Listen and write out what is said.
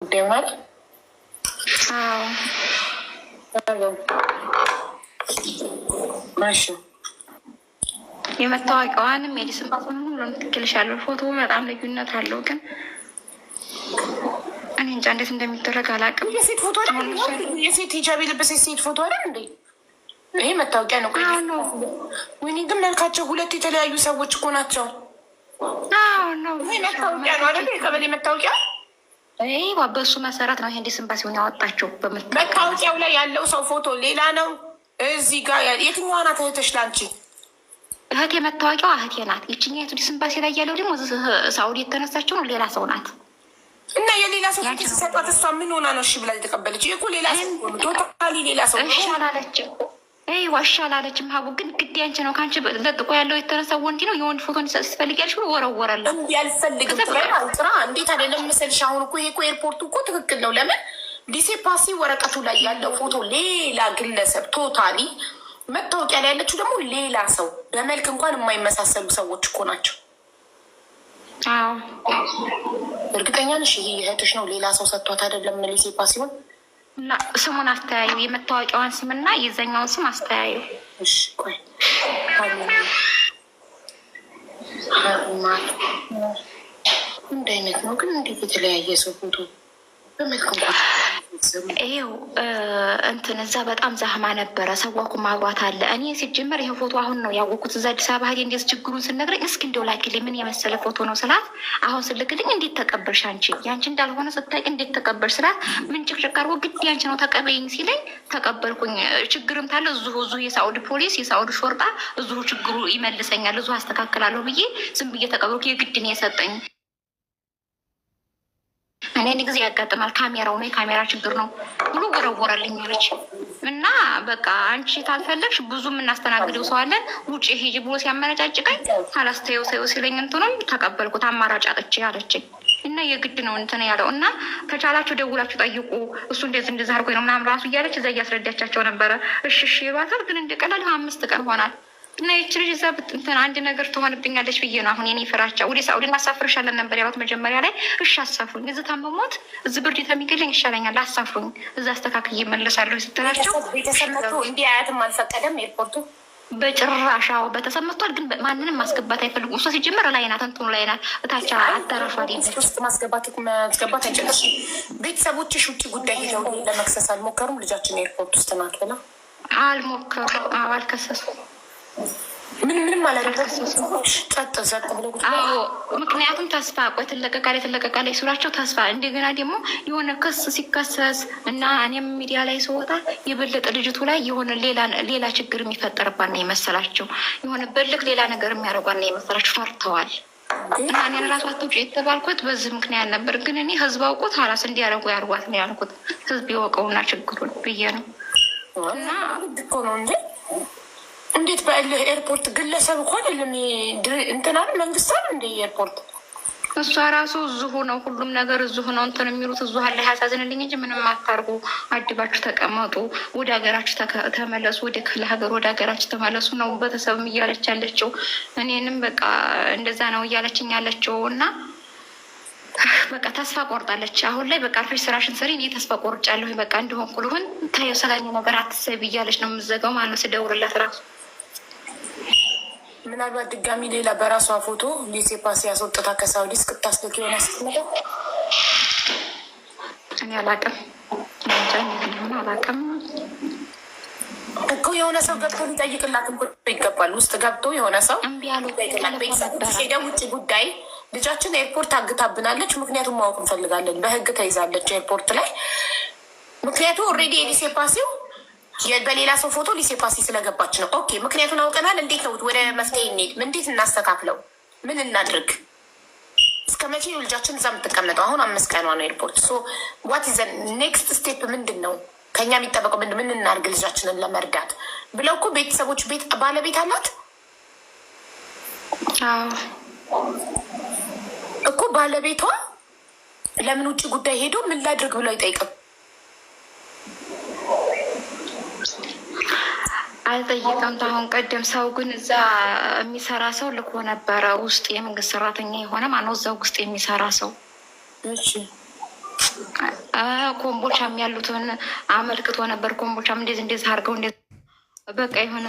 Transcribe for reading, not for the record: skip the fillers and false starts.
ደማል ማሽ የመታወቂያዋንም የዲስም ሁሉም ትክክልሻለሁ። ፎቶ በጣም ልዩነት አለው፣ ግን እኔ እንጃ እንዴት እንደሚደረግ አላውቅም። የሴት ፎቶ የሴት ሂጃብ የለበሰች ሴት ፎቶ አለ እንዴ? ይሄ መታወቂያ ነው። ወይኔ ግን መልካቸው ሁለት የተለያዩ ሰዎች እኮ ናቸው። ይሄ መታወቂያ ነው አይደል? የቀበሌ መታወቂያ በሱ መሰረት ነው ይሄን ዲስምባ ሲሆን ያወጣቸው። መታወቂያው ላይ ያለው ሰው ፎቶ ሌላ ነው። እዚህ ጋር የትኛዋ ናት እህትሽ? ላንቺ እህቴ መታወቂያዋ እህቴ ናት። ይችኛቱ ዲስምባሲ ላይ ያለው ደግሞ ሳኡዲ የተነሳችው ነው፣ ሌላ ሰው ናት። እና የሌላ ሰው ሲሰጧት እሷ ምን ሆና ነው እሺ ብላ የተቀበለች? እኮ ሌላ ሰው ቶታሊ ሌላ ሰው እሺ አላለችም። ዋሻ አላለችም። ሀቡ ግን ግድ ያንቺ ነው። ከአንቺ ለጥቆ ያለው የተነሳ ወንድ ነው። የወንድ ፎቶ ስትፈልግ ያልሽ ወረወራለ። ያልፈልግም ጥራ እንዴት አይደለም መሰልሽ። አሁን እኮ ይሄ እኮ ኤርፖርቱ እኮ ትክክል ነው። ለምን ዲሴፓሲ ወረቀቱ ላይ ያለው ፎቶ ሌላ ግለሰብ ቶታሊ፣ መታወቂያ ላይ ያለችው ደግሞ ሌላ ሰው፣ በመልክ እንኳን የማይመሳሰሉ ሰዎች እኮ ናቸው። እርግጠኛ ነሽ ይሄ እህትሽ ነው? ሌላ ሰው ሰጥቷት አይደለም ዲሴፓሲውን እና ስሙን አስተያዩ። የመታወቂያዋን ስምና የዛኛውን ስም አስተያዩ። እንደ አይነት ነው ግን እንዴት የተለያየ ሰው ፎቶ በመልክ ይሄው እንትን እዛ በጣም ዛህማ ነበረ። ሰዋኩ ማግባት አለ። እኔ ሲጀመር ይሄ ፎቶ አሁን ነው ያወቁት። እዛ አዲስ አበባ ሄዴ እንዴት ችግሩን ስነግረኝ እስኪ እንደው ላኪልኝ ምን የመሰለ ፎቶ ነው ስላት፣ አሁን ስልክልኝ እንዴት ተቀበልሽ አንቺ ያንቺ እንዳልሆነ ስታውቂ እንዴት ተቀበልሽ ስላት፣ ምን ጭቅጭቅ አድርጎ ግድ ያንቺ ነው ተቀበይኝ ሲለኝ ተቀበልኩኝ። ችግርም ታለ እዚሁ የሳኡዲ ፖሊስ የሳኡዲ ሾርጣ እዚሁ ችግሩ ይመልሰኛል እዚሁ አስተካክላለሁ ብዬ ዝም ብዬ ተቀበልኩ። የግድ ነው የሰጠኝ። እኔ ጊዜ ያጋጥማል። ካሜራው ነው የካሜራ ችግር ነው ብሎ ወረወረልኝ አለች። እና በቃ አንቺ ታልፈለግሽ ብዙ የምናስተናግደው ሰው አለን ውጭ ሂጂ ብሎ ሲያመነጫጭቀኝ አላስተየው ሰው ሲለኝ እንትኑም ተቀበልኩት። አማራጭ አጥቼ አለችኝ። እና የግድ ነው እንትን ያለው እና ከቻላችሁ ደውላችሁ ጠይቁ እሱ እንደዚህ አድርጎ ነው ምናምን ራሱ እያለች እዛ እያስረዳቻቸው ነበረ። እሺ ባሰር ግን እንደቀላል 5 ቀን ሆናል። እና ይች ልጅ እዛ እንትን አንድ ነገር ትሆንብኛለች ብዬ ነው አሁን የኔ ፍራቻ። ወደ ሳኡዲ ማሳፍርሻለን ነበር ያሉት መጀመሪያ ላይ። እሺ አሳፍሩኝ፣ እዚህ ታመሞት እዚህ ብርድ የተሚገለኝ ይሻለኛል፣ አሳፍሩኝ፣ እዛ አስተካክዬ እመለሳለሁ ስትላቸው ቤተሰብ መጥቶ እንዲህ አያትም አልፈቀደም ኤርፖርቱ በጭራሽ። አዎ በተሰመቷል፣ ግን ማንንም ማስገባት አይፈልጉም። እሷ ሲጀመር ላይ ናት፣ እንትኑ ላይ ናት፣ እታቻ አዳራሿ ውስጥ ማስገባት አይችልም። ቤተሰቦችሽ ውጭ ጉዳይ ሄደው ለመክሰስ አልሞከሩም? ልጃችን ኤርፖርት ውስጥ ናት ብለው አልሞከሩም፣ አልከሰሱም። ምንም አላደረጉም። ጸጥ ብሎ ምክንያቱም ተስፋ ቆይ ትለቀቃለች ሱራቸው ተስፋ እንደገና ደግሞ የሆነ ክስ ሲከሰስ እና እኔም ሚዲያ ላይ ስወጣ የበለጠ ልጅቱ ላይ የሆነ ሌላ ችግር የሚፈጠርባት ነው የመሰላቸው። የሆነ በልክ ሌላ ነገር የሚያደርጓት ነው የመሰላቸው። ፈርተዋል። እና እኔን ራሱ አትውጪ የተባልኩት በዚህ ምክንያት ነበር። ግን እኔ ህዝብ አውቆት ሀላስ እንዲያደርጉ ያርጓት ነው ያልኩት። ህዝብ ይወቀውና ችግሩን ብዬ ነው። እና እኮ ነው እንጂ እንዴት በእልህ ኤርፖርት ግለሰብ እኮ አይደለም እንትናል መንግስታል እንደ ኤርፖርት እሷ ራሱ እዚሁ ነው ሁሉም ነገር እዚሁ ነው እንትን የሚሉት እዚሁ አለ። ያሳዝንልኝ እንጂ ምንም አታርጉ፣ አድባችሁ ተቀመጡ፣ ወደ ሀገራችሁ ተመለሱ፣ ወደ ክፍለ ሀገር ወደ ሀገራችሁ ተመለሱ ነው ቤተሰብም እያለች ያለችው። እኔንም በቃ እንደዛ ነው እያለችኝ ያለችው። እና በቃ ተስፋ ቆርጣለች አሁን ላይ። በቃ አርፈሽ ስራሽን ስሪ፣ እኔ ተስፋ ቆርጫለሁ፣ በቃ እንደሆንኩ ልሁን፣ ታየው ሰላኝ ነገር አትሰብ እያለች ነው የምዘጋው ማለት ነው ስደውልላት ራሱ። ምናልባት ድጋሚ ሌላ በራሷ ፎቶ ሊሴፓሲ ያስወጥታ ከሳውዲ እስክታስልክ የሆነ ስትመጣ እኔ አላውቅም እኮ የሆነ ሰው ገብቶ ሊጠይቅላት ይገባል። ውስጥ ገብቶ የሆነ ሰው ሄደ ውጭ ጉዳይ ልጃችን ኤርፖርት አግታብናለች፣ ምክንያቱም ማወቅ እንፈልጋለን። በህግ ተይዛለች ኤርፖርት ላይ። ምክንያቱ ኦልሬዲ የሊሴፓሲው በሌላ ሰው ፎቶ ሊሴፓሲ ስለገባች ነው። ኦኬ ምክንያቱን አውቀናል። እንዴት ነው ወደ መፍትሄ እንሄድ? እንዴት እናስተካክለው? ምን እናድርግ? እስከ መቼ ነው ልጃችን እዛ የምትቀመጠው? አሁን 5 ቀኗ ነው ኤርፖርት። ሶ ዋት ኢዝ ኔክስት ስቴፕ? ምንድን ነው ከኛ የሚጠበቀው? ምን እናድርግ ልጃችንን ለመርዳት ብለው እኮ ቤተሰቦች ባለቤት አላት እኮ ባለቤቷ ለምን ውጭ ጉዳይ ሄዶ ምን ላድርግ ብሎ አይጠይቅም? አልጠየቀም። አሁን ቀደም ሰው ግን እዛ የሚሰራ ሰው ልኮ ነበረ ውስጥ የመንግስት ሰራተኛ የሆነ ማነው እዛው ውስጥ የሚሰራ ሰው ኮምቦልቻም ያሉትን አመልክቶ ነበር። ኮምቦልቻም እንደዚህ አድርገው በቃ የሆነ